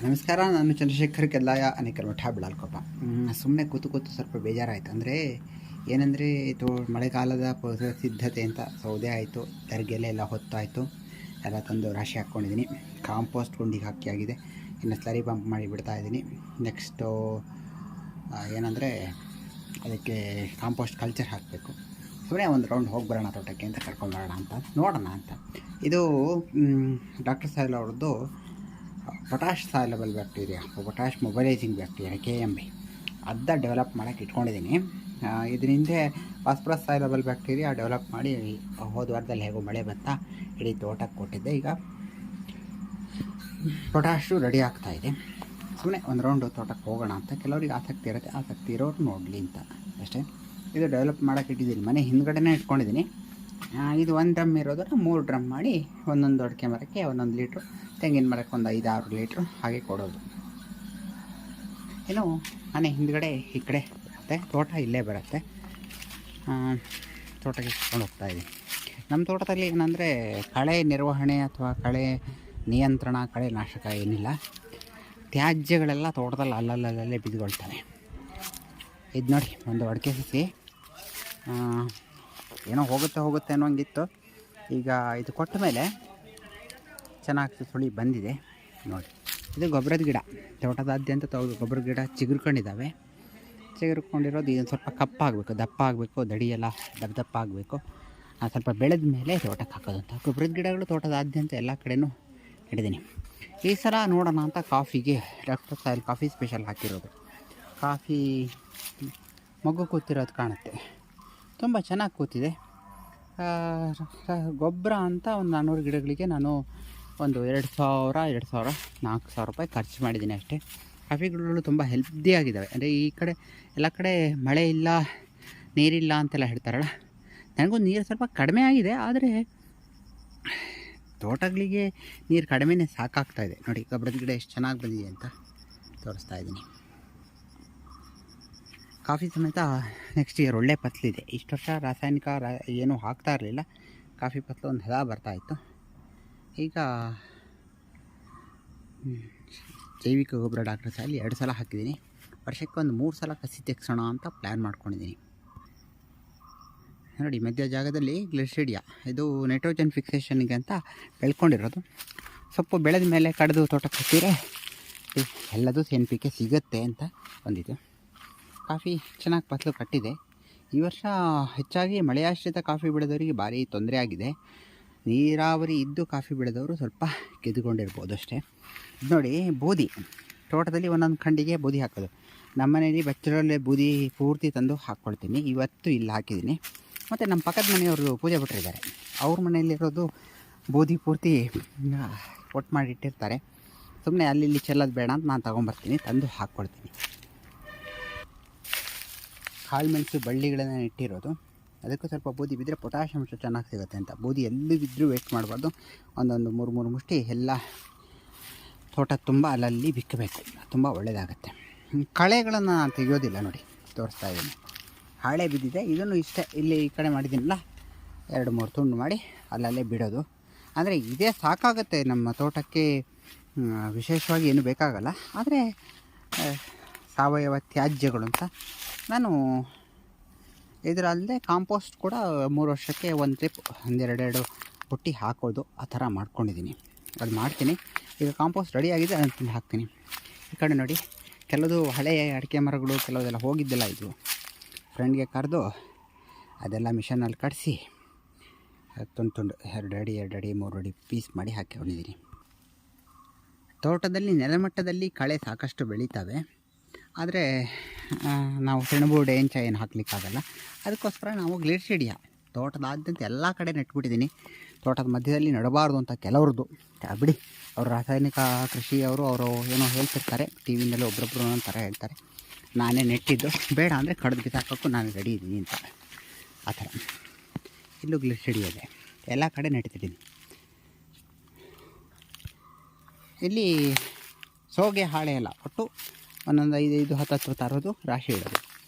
ನಮಸ್ಕಾರ. ನಾನು ಚಂದ್ರಶೇಖರ್ ಕೆಲ್ಲಾಯ ಅನೇಕರ ಮಠ ಬಿಳಾಲ್ಕೊಪ್ಪ. ಸುಮ್ಮನೆ ಕೂತು ಸ್ವಲ್ಪ ಬೇಜಾರಾಯಿತು. ಏನಂದರೆ ಇದು ಮಳೆಗಾಲದ ಸಿದ್ಧತೆ ಅಂತ ಸೌದೆ ಆಯಿತು, ತರಗೆಲೆ ಎಲ್ಲ ಹೊತ್ತಾಯಿತು, ಎಲ್ಲ ತಂದು ರಾಶಿ ಹಾಕ್ಕೊಂಡಿದ್ದೀನಿ. ಕಾಂಪೋಸ್ಟ್ ಗುಂಡಿಗೆ ಹಾಕಿ ಆಗಿದೆ, ಇನ್ನು ಸ್ಲರಿ ಪಂಪ್ ಮಾಡಿ ಬಿಡ್ತಾಯಿದ್ದೀನಿ. ನೆಕ್ಸ್ಟು ಏನಂದರೆ ಅದಕ್ಕೆ ಕಾಂಪೋಸ್ಟ್ ಕಲ್ಚರ್ ಹಾಕಬೇಕು. ಸುಮ್ಮನೆ ಒಂದು ರೌಂಡ್ ಹೋಗಿ ಬರೋಣ ತೋಟಕ್ಕೆ ಅಂತ ಕರ್ಕೊಂಡು ಬರೋಣ ಅಂತ ನೋಡೋಣ ಅಂತ. ಇದು ಡಾಕ್ಟರ್ ಸಾಯಿಲ್ ಅವ್ರದ್ದು potash soluble bacteria, potash mobilising bacteria KMB ಅದ ಡೆವಲಪ್ ಮಾಡೋಕ್ಕೆ ಇಟ್ಕೊಂಡಿದ್ದೀನಿ. ಇದರಿಂದ ಫಾಸ್ಫರಸ್ ಸಾಯ್ಲಬಲ್ ಬ್ಯಾಕ್ಟೀರಿಯಾ ಡೆವಲಪ್ ಮಾಡಿ ಹೋದ ವಾರದಲ್ಲಿ ಹೇಗೋ ಮಳೆ ಬಂತಾ ಇಡೀ ತೋಟಕ್ಕೆ ಕೊಟ್ಟಿದ್ದೆ. ಈಗ ಪೊಟ್ಯಾಶು ರೆಡಿ ಆಗ್ತಾಯಿದೆ. ಸುಮ್ಮನೆ ಒಂದು ರೌಂಡು ತೋಟಕ್ಕೆ ಹೋಗೋಣ ಅಂತ. ಕೆಲವರಿಗೆ ಆಸಕ್ತಿ ಇರುತ್ತೆ, ಆಸಕ್ತಿ ಇರೋರು ನೋಡಲಿ ಅಂತ ಅಷ್ಟೇ. ಇದು ಡೆವಲಪ್ ಮಾಡೋಕ್ಕೆ ಇಟ್ಟಿದ್ದೀನಿ, ಮನೆ ಹಿಂದ್ಗಡೆನೇ ಇಟ್ಕೊಂಡಿದ್ದೀನಿ. ಇದು 1 ಡ್ರಮ್ ಇರೋದನ್ನು 3 ಡ್ರಮ್ ಮಾಡಿ ಒಂದೊಂದು ಅಡಿಕೆ ಮರಕ್ಕೆ 1 ಲೀಟ್ರು, ತೆಂಗಿನ ಮರಕ್ಕೆ ಒಂದು 5-6 ಲೀಟ್ರು ಹಾಗೆ ಕೊಡೋದು. ಏನು ಮನೆ ಹಿಂದ್ಗಡೆ ಈ ಕಡೆ ಬರುತ್ತೆ, ತೋಟ ಇಲ್ಲೇ ಬರುತ್ತೆ. ತೋಟಕ್ಕೆ ಇಟ್ಕೊಂಡು ಹೋಗ್ತಾಯಿದ್ದೀನಿ. ನಮ್ಮ ತೋಟದಲ್ಲಿ ಏನಂದರೆ ಕಳೆ ನಿರ್ವಹಣೆ ಅಥವಾ ಕಳೆ ನಿಯಂತ್ರಣ, ಕಳೆ ನಾಶಕ ಏನಿಲ್ಲ. ತ್ಯಾಜ್ಯಗಳೆಲ್ಲ ತೋಟದಲ್ಲಿ ಅಲ್ಲಲ್ಲೇ ಬಿದ್ದುಕೊಳ್ತವೆ. ಇದು ನೋಡಿ, ಒಂದು ಅಡಿಕೆ ಸಸಿ ಏನೋ ಹೋಗುತ್ತೆ ಅನ್ನೋಂಗಿತ್ತು. ಈಗ ಇದು ಕೊಟ್ಟ ಮೇಲೆ ಚೆನ್ನಾಗಿ ಸುಳಿ ಬಂದಿದೆ ನೋಡಿ. ಇದು ಗೊಬ್ಬರದ ಗಿಡ, ತೋಟದಾದ್ಯಂತ ಗೊಬ್ಬರದ ಗಿಡ ಚಿಗುರ್ಕೊಂಡಿದ್ದಾವೆ. ಚಿಗುರ್ಕೊಂಡಿರೋದು ಇದೊಂದು ಸ್ವಲ್ಪ ಕಪ್ಪಾಗಬೇಕು, ದಪ್ಪ ಆಗಬೇಕು, ದಡಿಯೆಲ್ಲ ದಪ್ಪ ಆಗಬೇಕು. ಸ್ವಲ್ಪ ಬೆಳೆದ ಮೇಲೆ ತೋಟಕ್ಕೆ ಹಾಕೋದಂತ. ಗೊಬ್ಬರದ ಗಿಡಗಳು ತೋಟದಾದ್ಯಂತ ಎಲ್ಲ ಕಡೆನೂ ಹಿಡಿದೀನಿ. ಈ ಸಲ ನೋಡೋಣ ಅಂತ ಕಾಫಿಗೆ ಡಾಕ್ಟರ್ ಸಾಯಿಲ್ ಕಾಫಿ ಸ್ಪೆಷಲ್ ಹಾಕಿರೋದು. ಕಾಫಿ ಮಗು ಕೂತಿರೋದು ಕಾಣುತ್ತೆ, ತುಂಬ ಚೆನ್ನಾಗಿ ಕೂತಿದೆ. ಗೊಬ್ಬರ ಅಂತ ಒಂದು 400 ಗಿಡಗಳಿಗೆ ನಾನು ಒಂದು 2,000-4,000 ರೂಪಾಯಿ ಖರ್ಚು ಮಾಡಿದ್ದೀನಿ ಅಷ್ಟೇ. ಕಾಫಿ ಗಿಡಗಳು ತುಂಬ ಹೆಲ್ದಿಯಾಗಿದ್ದಾವೆ. ಅಂದರೆ ಈ ಕಡೆ ಎಲ್ಲ ಕಡೆ ಮಳೆ ಇಲ್ಲ, ನೀರಿಲ್ಲ ಅಂತೆಲ್ಲ ಹೇಳ್ತಾರಲ್ಲ, ನನಗೂ ನೀರು ಸ್ವಲ್ಪ ಕಡಿಮೆ ಆಗಿದೆ. ಆದರೆ ತೋಟಗಳಿಗೆ ನೀರು ಕಡಿಮೆನೇ ಸಾಕಾಗ್ತಾಯಿದೆ. ನೋಡಿ ಗೊಬ್ಬರದ ಗಿಡ ಎಷ್ಟು ಚೆನ್ನಾಗಿ ಬಂದಿದೆ ಅಂತ ತೋರಿಸ್ತಾ ಇದ್ದೀನಿ. ಕಾಫಿ ಸಮೇತ ನೆಕ್ಸ್ಟ್ ಇಯರ್ ಒಳ್ಳೆ ಫಸಲಿದೆ. ಇಷ್ಟು ವರ್ಷ ರಾಸಾಯನಿಕ ಏನೂ ಹಾಕ್ತಾ ಇರಲಿಲ್ಲ. ಕಾಫಿ ಫಸಲು ಒಂದು ಹದ ಬರ್ತಾಯಿತ್ತು. ಈಗ ಜೈವಿಕ ಗೊಬ್ಬರ ಡಾಕ್ಟರ್ ಸಾಯಿಲ್ 2 ಸಲ ಹಾಕಿದ್ದೀನಿ. ವರ್ಷಕ್ಕೆ ಒಂದು 3 ಸಲ ಕಸಿ ತೆಗ್ಸೋಣ ಅಂತ ಪ್ಲ್ಯಾನ್ ಮಾಡ್ಕೊಂಡಿದ್ದೀನಿ. ನೋಡಿ, ಮಧ್ಯ ಜಾಗದಲ್ಲಿ ಗ್ಲಿಸಿಡಿಯಾ, ಇದು ನೈಟ್ರೋಜನ್ ಫಿಕ್ಸೇಷನ್ಗೆ ಅಂತ ಬೆಳ್ಕೊಂಡಿರೋದು. ಸೊಪ್ಪು ಬೆಳೆದ ಮೇಲೆ ಕಡಿದು ತೋಟಕ್ಕೆ ಹಾಕಿದರೆ ಎಲ್ಲದೂ NPK ಸಿಗುತ್ತೆ ಅಂತ ಬಂದಿದೆ. ಕಾಫಿ ಚೆನ್ನಾಗಿ ಫಸಲು ಕಟ್ಟಿದೆ. ಈ ವರ್ಷ ಹೆಚ್ಚಾಗಿ ಮಳೆಯಾಶ್ರಿತ ಕಾಫಿ ಬೆಳೆದವರಿಗೆ ಭಾರಿ ತೊಂದರೆ ಆಗಿದೆ. ನೀರಾವರಿ ಇದ್ದು ಕಾಫಿ ಬೆಳೆದವರು ಸ್ವಲ್ಪ ಗೆದ್ದುಕೊಂಡಿರ್ಬೋದು ಅಷ್ಟೇ. ನೋಡಿ, ಬೂದಿ ತೋಟದಲ್ಲಿ ಒಂದೊಂದು ಖಂಡಿಗೆ ಬೂದಿ ಹಾಕೋದು. ನಮ್ಮ ಮನೆಯಲ್ಲಿ ಬಚ್ಚಲಲ್ಲೇ ಬೂದಿ ಪೂರ್ತಿ ತಂದು ಹಾಕ್ಕೊಳ್ತೀನಿ. ಇವತ್ತು ಇಲ್ಲಿ ಹಾಕಿದ್ದೀನಿ. ಮತ್ತು ನಮ್ಮ ಪಕ್ಕದ ಮನೆಯವರು ಪೂಜೆ ಬಿಟ್ಟಿದ್ದಾರೆ, ಅವ್ರ ಮನೆಯಲ್ಲಿರೋದು ಬೂದಿ ಪೂರ್ತಿ ಒಟ್ಟು ಮಾಡಿಟ್ಟಿರ್ತಾರೆ. ಸುಮ್ಮನೆ ಅಲ್ಲಿ ಚೆಲ್ಲೋದು ಬೇಡ ಅಂತ ನಾನು ತೊಗೊಂಬರ್ತೀನಿ, ತಂದು ಹಾಕ್ಕೊಳ್ತೀನಿ. ಕಾಳು ಮೆಣಸು ಬಳ್ಳಿಗಳನ್ನು ಇಟ್ಟಿರೋದು, ಅದಕ್ಕೂ ಸ್ವಲ್ಪ ಬೂದಿ ಬಿದ್ದರೆ ಪೊಟ್ಯಾಷ್ ಅಂಶ ಚೆನ್ನಾಗಿ ಸಿಗುತ್ತೆ ಅಂತ. ಬೂದಿ ಎಲ್ಲಿ ಬಿದ್ದರೂ ವೇಸ್ಟ್ ಮಾಡಬಾರ್ದು. ಒಂದೊಂದು 3 ಮುಷ್ಟಿ ಎಲ್ಲ ತೋಟ ತುಂಬ ಅಲ್ಲಲ್ಲಿ ಬಿಕ್ಕಬೇಕು, ತುಂಬ ಒಳ್ಳೆಯದಾಗುತ್ತೆ. ಕಳೆಗಳನ್ನು ನಾನು ತೆಗೆಯೋದಿಲ್ಲ ನೋಡಿ, ತೋರಿಸ್ತಾ ಇದ್ದೀನಿ. ಹಾಳೆ ಬಿದ್ದಿದೆ, ಇದನ್ನು ಇಷ್ಟೇ ಇಲ್ಲಿ ಈ ಕಡೆ ಮಾಡಿದ್ದೀನಲ್ಲ, 2-3 ತುಂಡು ಮಾಡಿ ಅಲ್ಲಲ್ಲೇ ಬಿಡೋದು. ಅಂದರೆ ಇದೇ ಸಾಕಾಗುತ್ತೆ ನಮ್ಮ ತೋಟಕ್ಕೆ, ವಿಶೇಷವಾಗಿ ಏನು ಬೇಕಾಗಲ್ಲ. ಆದರೆ ಸಾವಯವ ತ್ಯಾಜ್ಯಗಳು ಅಂತ ನಾನು ಇದರಲ್ಲದೆ ಕಾಂಪೋಸ್ಟ್ ಕೂಡ 3 ವರ್ಷಕ್ಕೆ 1 ಟ್ರಿಪ್ 1-2 ಪುಟ್ಟಿ ಹಾಕೋದು, ಆ ಥರ ಮಾಡ್ಕೊಂಡಿದ್ದೀನಿ. ಅದು ಮಾಡ್ತೀನಿ. ಈಗ ಕಾಂಪೋಸ್ಟ್ ರೆಡಿಯಾಗಿದೆ, ಅದನ್ನು ಹಾಕ್ತೀನಿ. ಈ ಕಡೆ ನೋಡಿ, ಕೆಲವುದು ಹಳೆಯ ಅಡಿಕೆ ಮರಗಳು ಕೆಲವುದೆಲ್ಲ ಹೋಗಿದ್ದೆಲ್ಲ ಇದ್ವು. ಫ್ರೆಂಡ್ಗೆ ಕರೆದು ಅದೆಲ್ಲ ಮಿಷನಲ್ಲಿ ಕಡಿಸಿ ತುಂಡು 2 ಅಡಿ 2 ಅಡಿ 3 ಅಡಿ ಪೀಸ್ ಮಾಡಿ ಹಾಕಿಕೊಂಡಿದ್ದೀನಿ. ತೋಟದಲ್ಲಿ ನೆಲಮಟ್ಟದಲ್ಲಿ ಕಳೆ ಸಾಕಷ್ಟು ಬೆಳೀತವೆ. ಆದರೆ ನಾವು ಸೆಣಬು ಡೇಂಚ ಏನು ಹಾಕಲಿಕ್ಕಾಗಲ್ಲ. ಅದಕ್ಕೋಸ್ಕರ ನಾವು ಗ್ಲಿಸಿಡಿಯಾ ತೋಟದಾದ್ಯಂತ ಎಲ್ಲ ಕಡೆ ನೆಟ್ಬಿಟ್ಟಿದ್ದೀನಿ. ತೋಟದ ಮಧ್ಯದಲ್ಲಿ ನೆಡಬಾರ್ದು ಅಂತ ಕೆಲವ್ರದ್ದು ಬಿಡಿ, ಅವರು ರಾಸಾಯನಿಕ ಕೃಷಿಯವರು ಏನೋ ಹೇಳ್ತಿರ್ತಾರೆ, ಟಿ ವಿನಲ್ಲಿ ಒಬ್ಬೊಬ್ಬರು ಒಂಥರ ಹೇಳ್ತಾರೆ. ನಾನೇ ನೆಟ್ಟಿದ್ದು, ಬೇಡ ಅಂದರೆ ಕಡ್ದು ಬಿಸಾಕೋಕ್ಕೂ ನಾನು ರೆಡಿ ಇದ್ದೀನಿ ಅಂತ. ಆ ಥರ ಇಲ್ಲೂ ಗ್ಲಿಸಿಡಿಯಾ ಇದೆ, ಎಲ್ಲ ಕಡೆ ನೆಟ್ಟಿದ್ದೀನಿ. ಇಲ್ಲಿ ಸೋಗೆ ಹಾಳೆ ಎಲ್ಲ ಒಟ್ಟು ಒಂದೊಂದು 5-10 ತರೋದು, ರಾಶಿ ಇಡೋದು.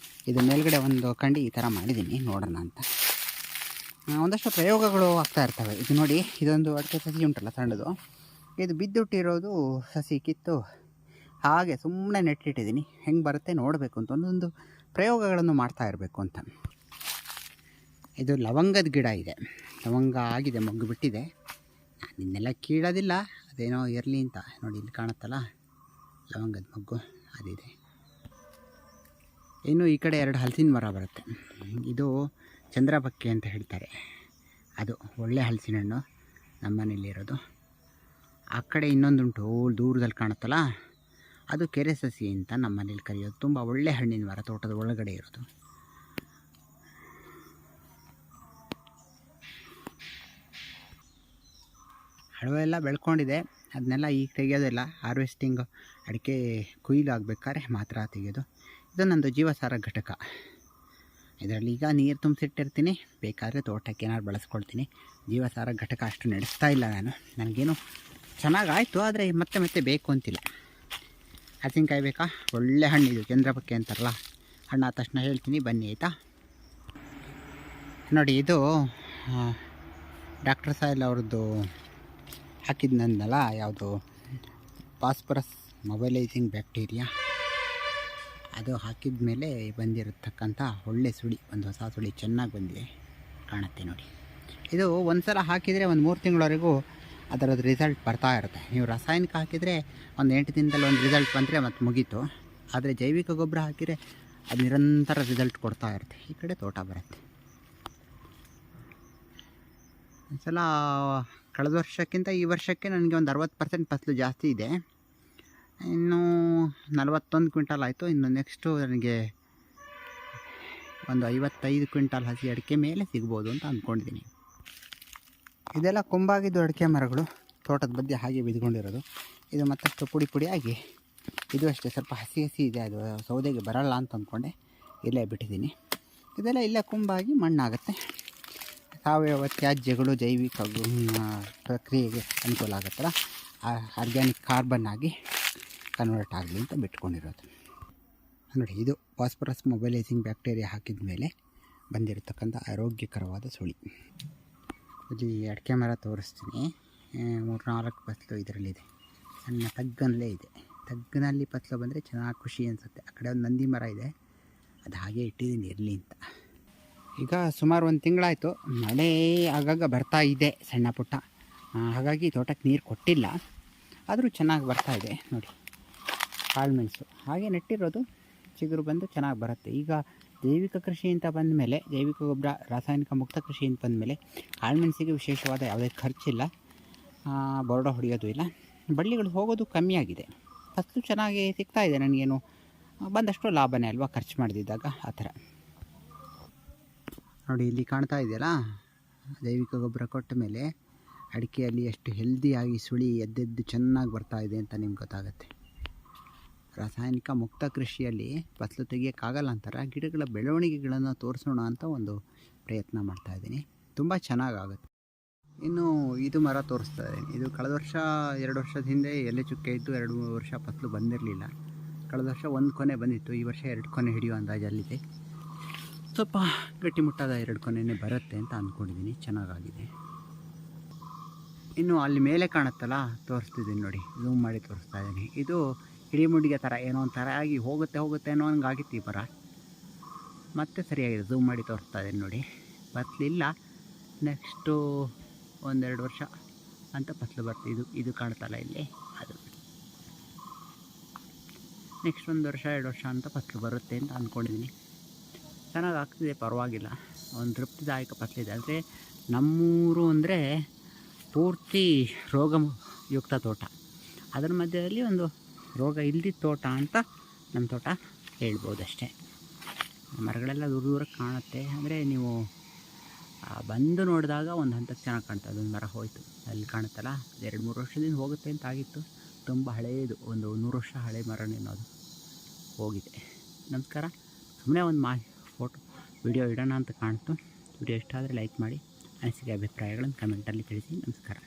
ಇದು ಮೇಲ್ಗಡೆ ಒಂದು ಕಂಡಿ ಈ ಥರ ಮಾಡಿದ್ದೀನಿ, ನೋಡೋಣ ಅಂತ. ಒಂದಷ್ಟು ಪ್ರಯೋಗಗಳು ಆಗ್ತಾ ಇರ್ತವೆ. ಇದು ನೋಡಿ, ಇದೊಂದು ಅಡಿಕೆ ಸಸಿ ಉಂಟಲ್ಲ ಸಣ್ಣದು, ಇದು ಬಿದ್ದುಟ್ಟಿರೋದು ಸಸಿ ಕಿತ್ತು ಹಾಗೆ ಸುಮ್ಮನೆ ನೆಟ್ಟಿಟ್ಟಿದ್ದೀನಿ. ಹೆಂಗೆ ಬರುತ್ತೆ ನೋಡಬೇಕು ಅಂತ ಒಂದೊಂದು ಪ್ರಯೋಗಗಳನ್ನು ಮಾಡ್ತಾ ಇರಬೇಕು ಅಂತ. ಇದು ಲವಂಗದ ಗಿಡ ಇದೆ. ಲವಂಗ ಆಗಿದೆ, ಮೊಗ್ಗು ಬಿಟ್ಟಿದೆ. ನಾನು ಇನ್ನೆಲ್ಲ ಕೀಳೋದಿಲ್ಲ, ಅದೇನೋ ಇರಲಿ ಅಂತ. ನೋಡಿ ಇಲ್ಲಿ ಕಾಣುತ್ತಲ್ಲ ಲವಂಗದ ಮೊಗ್ಗು ಅದಿದೆ. ಇನ್ನು ಈ ಕಡೆ 2 ಹಲಸಿನ ಮರ ಬರುತ್ತೆ. ಇದು ಚಂದ್ರಬಕ್ಕೆ ಅಂತ ಹೇಳ್ತಾರೆ. ಅದು ಒಳ್ಳೆ ಹಲಸಿನ ಹಣ್ಣು ನಮ್ಮ ಮನೇಲಿರೋದು. ಆ ಕಡೆ ಇನ್ನೊಂದುಂಟು ದೂರದಲ್ಲಿ ಕಾಣುತ್ತಲ್ಲ, ಅದು ಕೆರೆ ಸಸಿ ಅಂತ ನಮ್ಮ ಮನೇಲಿ ಕರೆಯೋದು. ತುಂಬ ಒಳ್ಳೆ ಹಣ್ಣಿನ ಮರ, ತೋಟದ ಒಳಗಡೆ ಇರೋದು. ಹಳವೆಲ್ಲ ಬೆಳ್ಕೊಂಡಿದೆ, ಅದನ್ನೆಲ್ಲ ಈಗ ತೆಗೆಯೋದಿಲ್ಲ. ಹಾರ್ವೆಸ್ಟಿಂಗ್ ಅಡಿಕೆ ಕೊಯ್ಲು ಆಗಬೇಕಾದ್ರೆ ಮಾತ್ರ ತೆಗೆಯೋದು. ಇದು ನಂದು ಜೀವಸಾರ ಘಟಕ. ಇದರಲ್ಲಿ ಈಗ ನೀರು ತುಂಬಿಸಿಟ್ಟಿರ್ತೀನಿ, ಬೇಕಾದರೆ ತೋಟಕ್ಕೆ ಏನಾದ್ರು ಬಳಸ್ಕೊಳ್ತೀನಿ. ಜೀವಸಾರ ಘಟಕ ಅಷ್ಟು ನಡೆಸ್ತಾ ಇಲ್ಲ ನಾನು. ನನಗೇನು ಚೆನ್ನಾಗಾಯಿತು, ಆದರೆ ಮತ್ತೆ ಮತ್ತೆ ಬೇಕು ಅಂತಿಲ್ಲ. ಹಲಸಿನಕಾಯಿ ಬೇಕಾ? ಒಳ್ಳೆ ಹಣ್ಣಿದು, ಚಂದ್ರಬಕ್ಕೆ ಅಂತಾರಲ್ಲ, ಹಣ್ಣಾದ ತಕ್ಷಣ ಹೇಳ್ತೀನಿ, ಬನ್ನಿ ಆಯಿತಾ. ನೋಡಿ ಇದು ಡಾಕ್ಟರ್ ಸಾಯಿಲ್ ಅವ್ರದ್ದು ಹಾಕಿದ್ನಂದಲ್ಲ, ಯಾವುದು ಫಾಸ್ಫರಸ್ ಮೊಬೈಲೈಸಿಂಗ್ ಬ್ಯಾಕ್ಟೀರಿಯಾ, ಅದು ಹಾಕಿದ ಮೇಲೆ ಬಂದಿರತಕ್ಕಂಥ ಒಳ್ಳೆ ಸುಳಿ, ಒಂದು ಹೊಸ ಸುಳಿ ಚೆನ್ನಾಗಿ ಬಂದಿದೆ, ಕಾಣುತ್ತೆ ನೋಡಿ. ಇದು ಒಂದು ಸಲ ಹಾಕಿದರೆ ಒಂದು 3 ತಿಂಗಳವರೆಗೂ ಅದರದ್ದು ರಿಸಲ್ಟ್ ಬರ್ತಾ ಇರುತ್ತೆ. ನೀವು ರಾಸಾಯನಿಕ ಹಾಕಿದರೆ ಒಂದು 8 ದಿನದಲ್ಲಿ ಒಂದು ರಿಸಲ್ಟ್ ಬಂದರೆ ಮತ್ತು ಮುಗೀತು. ಆದರೆ ಜೈವಿಕ ಗೊಬ್ಬರ ಹಾಕಿದರೆ ಅದು ನಿರಂತರ ರಿಸಲ್ಟ್ ಕೊಡ್ತಾ ಇರುತ್ತೆ. ಈ ಕಡೆ ತೋಟ ಬರುತ್ತೆ. ಒಂದು ಸಲ ಕಳೆದ ವರ್ಷಕ್ಕಿಂತ ಈ ವರ್ಷಕ್ಕೆ ನನಗೆ ಒಂದು 60% ಫಸಲು ಜಾಸ್ತಿ ಇದೆ. ಇನ್ನೂ 41 ಕ್ವಿಂಟಾಲ್ ಆಯಿತು. ಇನ್ನು ನೆಕ್ಸ್ಟು ನನಗೆ ಒಂದು 55 ಕ್ವಿಂಟಾಲ್ ಹಸಿ ಅಡಿಕೆ ಮೇಲೆ ಸಿಗ್ಬೋದು ಅಂತ ಅಂದ್ಕೊಂಡಿದ್ದೀನಿ. ಇದೆಲ್ಲ ಕೊಂಬಾಗಿದ್ದು ಅಡಿಕೆ ಮರಗಳು, ತೋಟದ ಮಧ್ಯೆ ಹಾಗೆ ಬಿದ್ಕೊಂಡಿರೋದು. ಇದು ಮತ್ತಷ್ಟು ಪುಡಿ ಪುಡಿಯಾಗಿ, ಇದು ಅಷ್ಟೇ ಸ್ವಲ್ಪ ಹಸಿ ಇದೆ. ಅದು ಸೌದೆಗೆ ಬರಲ್ಲ ಅಂತ ಅಂದ್ಕೊಂಡೆ ಇಲ್ಲೇ ಬಿಟ್ಟಿದ್ದೀನಿ. ಇದೆಲ್ಲ ಇಲ್ಲೇ ಕೊಂಬಾಗಿ ಮಣ್ಣಾಗುತ್ತೆ. ಸಾವಯವ ತ್ಯಾಜ್ಯಗಳು ಜೈವಿಕ ಪ್ರಕ್ರಿಯೆಗೆ ಅನುಕೂಲ ಆಗುತ್ತಲ್ಲ, ಆರ್ಗ್ಯಾನಿಕ್ ಕಾರ್ಬನ್ ಆಗಿ ಕನ್ವರ್ಟ್ ಆಗಲಿ ಅಂತ ಬಿಟ್ಕೊಂಡಿರೋದು. ನೋಡಿ, ಇದು ಫಾಸ್ಫರಸ್ ಮೊಬೈಲೈಸಿಂಗ್ ಬ್ಯಾಕ್ಟೀರಿಯಾ ಹಾಕಿದ ಮೇಲೆ ಬಂದಿರತಕ್ಕಂಥ ಆರೋಗ್ಯಕರವಾದ ಸುಳಿ. ಇಲ್ಲಿ ಅಡಿಕೆ ಮರ ತೋರಿಸ್ತೀನಿ. 3-4 ಫಸಲು ಇದರಲ್ಲಿದೆ. ಸಣ್ಣ ತಗ್ಗನಲ್ಲೇ ಇದೆ. ತಗ್ಗಿನಲ್ಲಿ ಫಸಲು ಬಂದರೆ ಚೆನ್ನಾಗಿ ಖುಷಿ ಅನಿಸುತ್ತೆ. ಆ ಕಡೆ ಒಂದು ನಂದಿ ಮರ ಇದೆ, ಅದು ಹಾಗೆ ಇಟ್ಟಿದ್ದೀನಿ ಇರಲಿ ಅಂತ. ಈಗ ಸುಮಾರು 1 ತಿಂಗಳಾಯಿತು, ಮಳೆ ಆಗಾಗ ಬರ್ತಾ ಇದೆ ಸಣ್ಣ ಪುಟ್ಟ. ಹಾಗಾಗಿ ತೋಟಕ್ಕೆ ನೀರು ಕೊಟ್ಟಿಲ್ಲ, ಆದರೂ ಚೆನ್ನಾಗಿ ಬರ್ತಾ ಇದೆ. ನೋಡಿ, ಕಾಳುಮೆಣಸು ಹಾಗೆ ನೆಟ್ಟಿರೋದು, ಚಿಗುರು ಬಂದು ಚೆನ್ನಾಗಿ ಬರುತ್ತೆ. ಈಗ ಜೈವಿಕ ಕೃಷಿ ಅಂತ ಬಂದಮೇಲೆ, ಜೈವಿಕ ಗೊಬ್ಬರ ರಾಸಾಯನಿಕ ಮುಕ್ತ ಕೃಷಿ ಅಂತ ಬಂದಮೇಲೆ ಕಾಳುಮೆಣಸಿಗೆ ವಿಶೇಷವಾದ ಯಾವುದೇ ಖರ್ಚಿಲ್ಲ, ಬೋರ್ಡ ಹೊಡೆಯೋದು ಇಲ್ಲ, ಬಳ್ಳಿಗಳು ಹೋಗೋದು ಕಮ್ಮಿ ಆಗಿದೆ. ಫಸಲು ಚೆನ್ನಾಗಿ ಸಿಗ್ತಾ ಇದೆ ನನಗೇನು, ಬಂದಷ್ಟು ಲಾಭನೇ ಅಲ್ವಾ ಖರ್ಚು ಮಾಡಿದಾಗ. ಆ ಥರ ನೋಡಿ, ಇಲ್ಲಿ ಕಾಣ್ತಾ ಇದೆಯಲ್ಲ, ಜೈವಿಕ ಗೊಬ್ಬರ ಕೊಟ್ಟ ಮೇಲೆ ಅಡಿಕೆಯಲ್ಲಿ ಎಷ್ಟು ಹೆಲ್ದಿಯಾಗಿ ಸುಳಿ ಎದ್ದೆದ್ದು ಚೆನ್ನಾಗಿ ಬರ್ತಾ ಇದೆ ಅಂತ ನಿಮ್ಗೆ ಗೊತ್ತಾಗುತ್ತೆ. ರಾಸಾಯನಿಕ ಮುಕ್ತ ಕೃಷಿಯಲ್ಲಿ ಫಸಲು ತೆಗಿಯೋಕ್ಕಾಗಲ್ಲ ಅಂತಾರೆ. ಗಿಡಗಳ ಬೆಳವಣಿಗೆಗಳನ್ನು ತೋರಿಸೋಣ ಅಂತ ಒಂದು ಪ್ರಯತ್ನ ಮಾಡ್ತಾಯಿದ್ದೀನಿ. ತುಂಬ ಚೆನ್ನಾಗಾಗುತ್ತೆ. ಇನ್ನು ಇದು ಮರ ತೋರಿಸ್ತಾ ಇದ್ದೀನಿ. ಇದು ಕಳೆದ ವರ್ಷ 2 ವರ್ಷದ ಹಿಂದೆ ಎಲೆ ಚುಕ್ಕೆ ಇದ್ದು 2-3 ವರ್ಷ ಫಸಲು ಬಂದಿರಲಿಲ್ಲ. ಕಳೆದ ವರ್ಷ 1 ಕೊನೆ ಬಂದಿತ್ತು, ಈ ವರ್ಷ 2 ಕೊನೆ ಹಿಡಿಯೋ ಅಂದಾಜಲ್ಲಿದೆ. ಸ್ವಲ್ಪ ಗಟ್ಟಿಮುಟ್ಟಾದ 2 ಕೊನೆಯೇ ಬರುತ್ತೆ ಅಂತ ಅಂದ್ಕೊಂಡಿದ್ದೀನಿ. ಚೆನ್ನಾಗಾಗಿದೆ. ಇನ್ನು ಅಲ್ಲಿ ಮೇಲೆ ಕಾಣುತ್ತಲ್ಲ, ತೋರಿಸ್ತಿದ್ದೀನಿ ನೋಡಿ, ಝೂಮ್ ಮಾಡಿ ತೋರಿಸ್ತಾ ಇದ್ದೀನಿ. ಇದು ಹಿಡಿಮುಡಿಗೆ ಥರ ಏನೋ ಒಂಥರ ಆಗಿ ಹೋಗುತ್ತೆ ಅನ್ನೋ ಹಂಗಾಗಿತ್ತು ಈ ಮರ. ಮತ್ತೆ ಸರಿಯಾಗಿದೆ, ಝೂಮ್ ಮಾಡಿ ತೋರಿಸ್ತಾ ಇದ್ದೀನಿ ನೋಡಿ. ಫಸಲಿಲ್ಲ, ನೆಕ್ಸ್ಟು 1-2 ವರ್ಷ ಅಂತ ಫಸಲು ಬರುತ್ತೆ. ಇದು ಕಾಣ್ತಲ್ಲ ಇಲ್ಲಿ, ಅದು ನೆಕ್ಸ್ಟ್ 1 ವರ್ಷ 2 ವರ್ಷ ಅಂತ ಫಸಲು ಬರುತ್ತೆ ಅಂತ ಅಂದ್ಕೊಂಡಿದ್ದೀನಿ. ಚೆನ್ನಾಗಿ ಆಗ್ತಿದೆ, ಪರವಾಗಿಲ್ಲ, ಒಂದು ತೃಪ್ತಿದಾಯಕ ಫಸಲಿದೆ. ಆದರೆ ನಮ್ಮೂರು ಅಂದರೆ ಪೂರ್ತಿ ರೋಗಯುಕ್ತ ತೋಟ, ಅದರ ಮಧ್ಯದಲ್ಲಿ ಒಂದು ರೋಗ ಇಲ್ದಿದ್ದ ತೋಟ ಅಂತ ನಮ್ಮ ತೋಟ ಹೇಳ್ಬೋದಷ್ಟೇ. ಮರಗಳೆಲ್ಲ ದೂರಕ್ಕೆ ಕಾಣುತ್ತೆ, ಅಂದರೆ ನೀವು ಬಂದು ನೋಡಿದಾಗ ಒಂದು ಹಂತಕ್ಕೆ ಚೆನ್ನಾಗಿ ಕಾಣ್ತದೆ. ಅದೊಂದು ಮರ ಹೋಯಿತು, ಅಲ್ಲಿ ಕಾಣುತ್ತಲ್ಲ, 2-3 ವರ್ಷದಿಂದ ಹೋಗುತ್ತೆ ಅಂತ ಆಗಿತ್ತು. ತುಂಬ ಹಳೆಯದು, ಒಂದು 100 ವರ್ಷ ಹಳೆ ಮರನೇನೋ ಅದು ಹೋಗಿದೆ. ನಮಸ್ಕಾರ. ಸುಮ್ಮನೆ ಒಂದು ಫೋಟೋ ವಿಡಿಯೋ ಇಡೋಣ ಅಂತ ಕಾಣ್ತು. ವಿಡಿಯೋ ಇಷ್ಟ ಆದರೆ ಲೈಕ್ ಮಾಡಿ, ಅನಿಸಿಕೆ ಅಭಿಪ್ರಾಯಗಳನ್ನು ಕಮೆಂಟಲ್ಲಿ ತಿಳಿಸಿ. ನಮಸ್ಕಾರ.